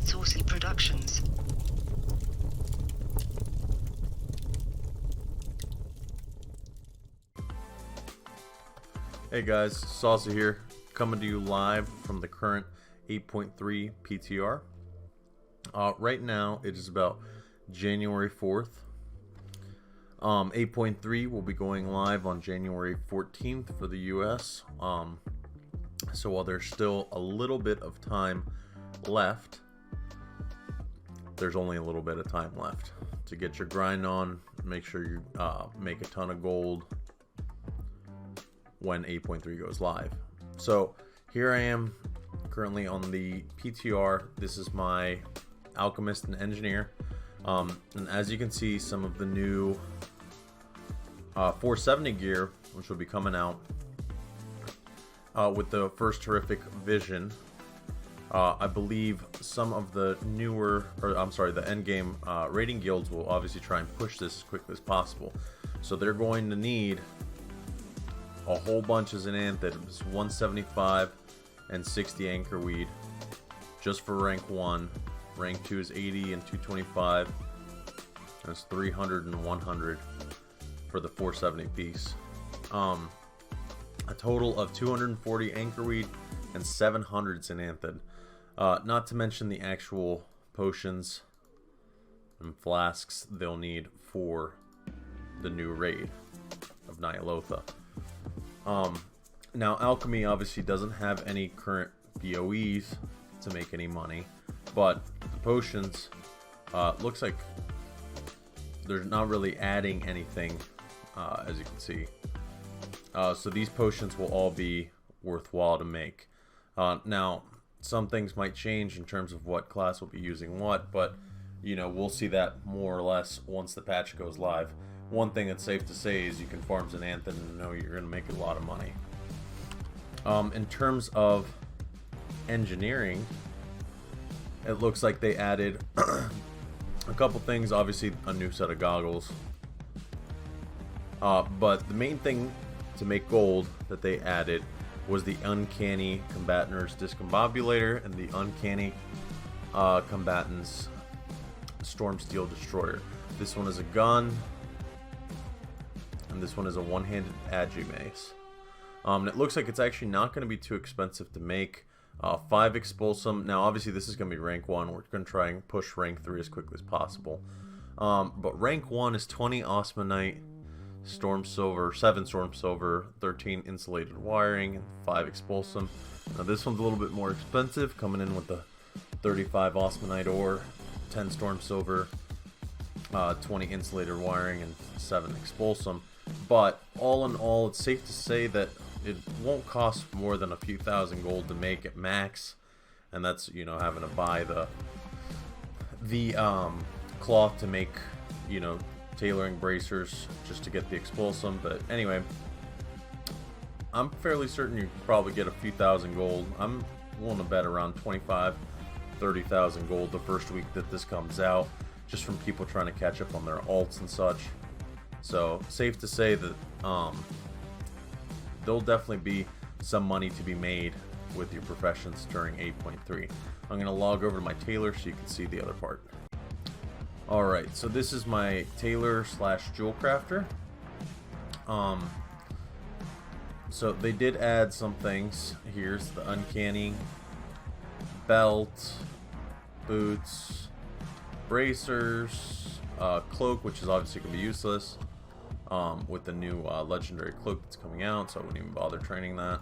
Saucy Productions. Hey guys, Saucy here, coming to you live from the current 8.3 PTR. Right now, it is about January 4th. 8.3 will be going live on January 14th for the US. So while there's still a little bit of time left, there's only a little bit of time left to get your grind on. Make sure you make a ton of gold when 8.3 goes live. So here I am currently on the PTR. This is my alchemist and engineer, and as you can see, some of the new 470 gear, which will be coming out with the first terrific vision. I believe some of the newer, or I'm sorry, the end game raiding guilds will obviously try and push this as quickly as possible. So they're going to need a whole bunch of Zin'anthid. It's 175 and 60 anchor weed just for rank 1. Rank 2 is 80 and 225. That's 300 and 100 for the 470 piece. A total of 240 anchor weed and 700 Zin'anthid. Not to mention the actual potions and flasks they'll need for the new raid of Nyalotha. Now alchemy obviously doesn't have any current BOEs to make any money, but the potions looks like they're not really adding anything, as you can see. So these potions will all be worthwhile to make. Now some things might change in terms of what class will be using what, but you know, we'll see that more or less once the patch goes live. One thing that's safe to say is you can farm Zin'anthid and know you're going to make a lot of money. In terms of engineering, it looks like they added a couple things. Obviously, a new set of goggles. But the main thing to make gold that they added was the Uncanny Combatant's Discombobulator and the Uncanny Combatant's Storm Steel Destroyer. This one is a gun, and this one is a one-handed agi mace. And it looks like it's actually not going to be too expensive to make. 5 expulsum. Now obviously this is going to be rank 1. We're going to try and push rank 3 as quickly as possible. But rank 1 is 20 osmanite, storm silver, 7 storm silver, 13 insulated wiring, and 5 expulsum. Now this one's a little bit more expensive, coming in with the 35 osmanite ore, 10 storm silver, 20 insulated wiring, and 7 expulsum. But all in all, it's safe to say that it won't cost more than a few thousand gold to make at max, and that's, you know, having to buy the cloth to make, you know, tailoring bracers just to get the expulsum. But anyway, I'm fairly certain you probably get a few thousand gold. I'm willing to bet around 25-30,000 gold the first week that this comes out, just from people trying to catch up on their alts and such. So safe to say that there'll definitely be some money to be made with your professions during 8.3. I'm going to log over to my tailor so you can see the other part. Alright, so this is my tailor slash jewel crafter. So they did add some things. Here's the uncanny belt, boots, bracers, cloak, which is obviously going to be useless with the new legendary cloak that's coming out, so I wouldn't even bother training that,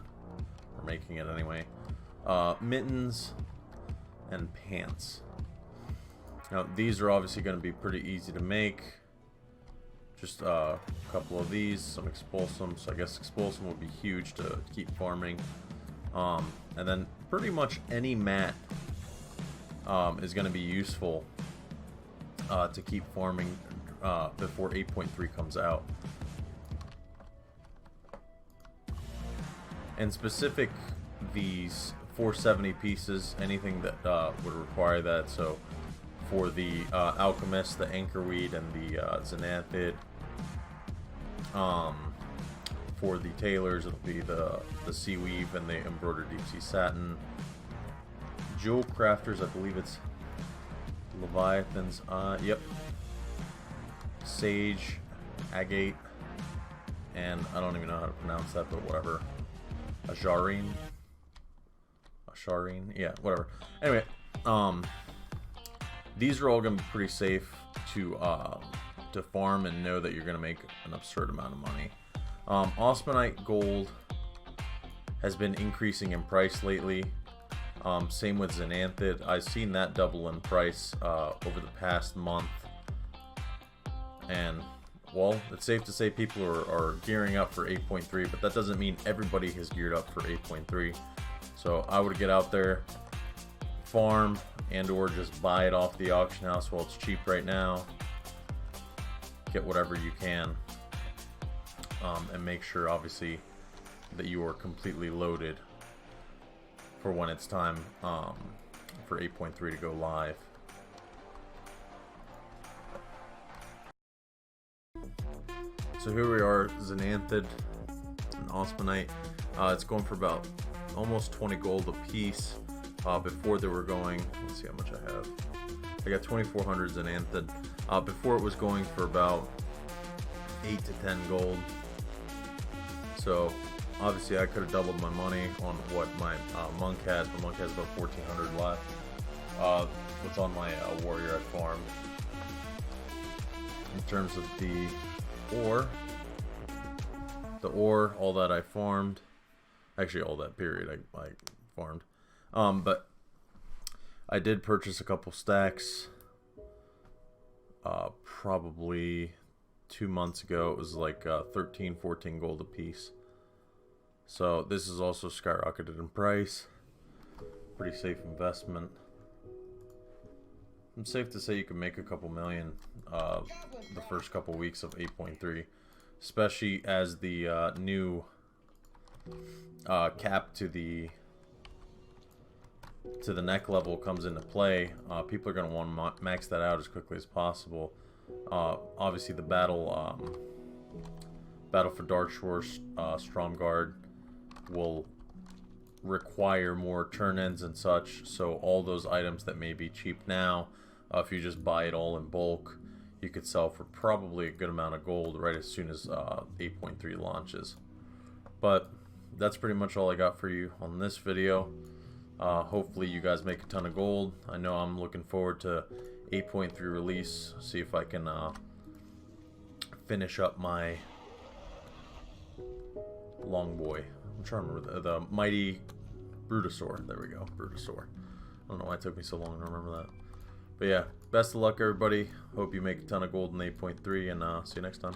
or making it anyway. Mittens and pants. Now these are obviously going to be pretty easy to make. Just a couple of these, some expulsum. So I guess expulsum would be huge to keep farming. And then pretty much any mat is going to be useful to keep farming before 8.3 comes out. And specific, these 470 pieces, anything that would require that. So for the alchemist, the anchorweed, and the Zin'anthid. For the tailors, it'll be the sea weave and the embroidered deep sea satin. Jewel crafters, I believe it's Leviathans, yep. Sage, Agate, and I don't even know how to pronounce that, but whatever. Ajarine, yeah, whatever. Anyway, these are all gonna be pretty safe to farm and know that you're gonna make an absurd amount of money. Osmanite gold has been increasing in price lately. Same with Zin'anthid. I've seen that double in price over the past month. And, well, it's safe to say people are gearing up for 8.3, but that doesn't mean everybody has geared up for 8.3. So I would get out there, farm, and or just buy it off the auction house while it's cheap right now. Get whatever you can. And make sure, obviously, that you are completely loaded for when it's time for 8.3 to go live. So here we are, Zin'anthid and Osmanite. It's going for about almost 20 gold a piece. Before they were going, let's see how much I have. I got 2,400 Zin'anthid. Before it was going for about 8 to 10 gold. So obviously I could have doubled my money on what my monk has. My monk has about 1,400 left. What's on my warrior I farmed. In terms of the ore, all that I farmed. Actually, all that period I farmed. But I did purchase a couple stacks. Probably 2 months ago. It was like 13, 14 gold a piece. So this is also skyrocketed in price. Pretty safe investment. I'm safe to say you can make a couple million the first couple weeks of 8.3, especially as the new cap to the neck level comes into play. People are going to want to max that out as quickly as possible. Obviously, the battle for Darkshore Stromgarde will require more turn-ins and such, so all those items that may be cheap now, if you just buy it all in bulk, you could sell for probably a good amount of gold right as soon as 8.3 launches. But that's pretty much all I got for you on this video. Hopefully you guys make a ton of gold. I know I'm looking forward to 8.3 release, see if I can finish up my long boy. I'm trying to remember the mighty Brutosaur. There we go, Brutosaur. I don't know why it took me so long to remember that. But yeah, best of luck everybody. Hope you make a ton of gold in 8.3, and see you next time.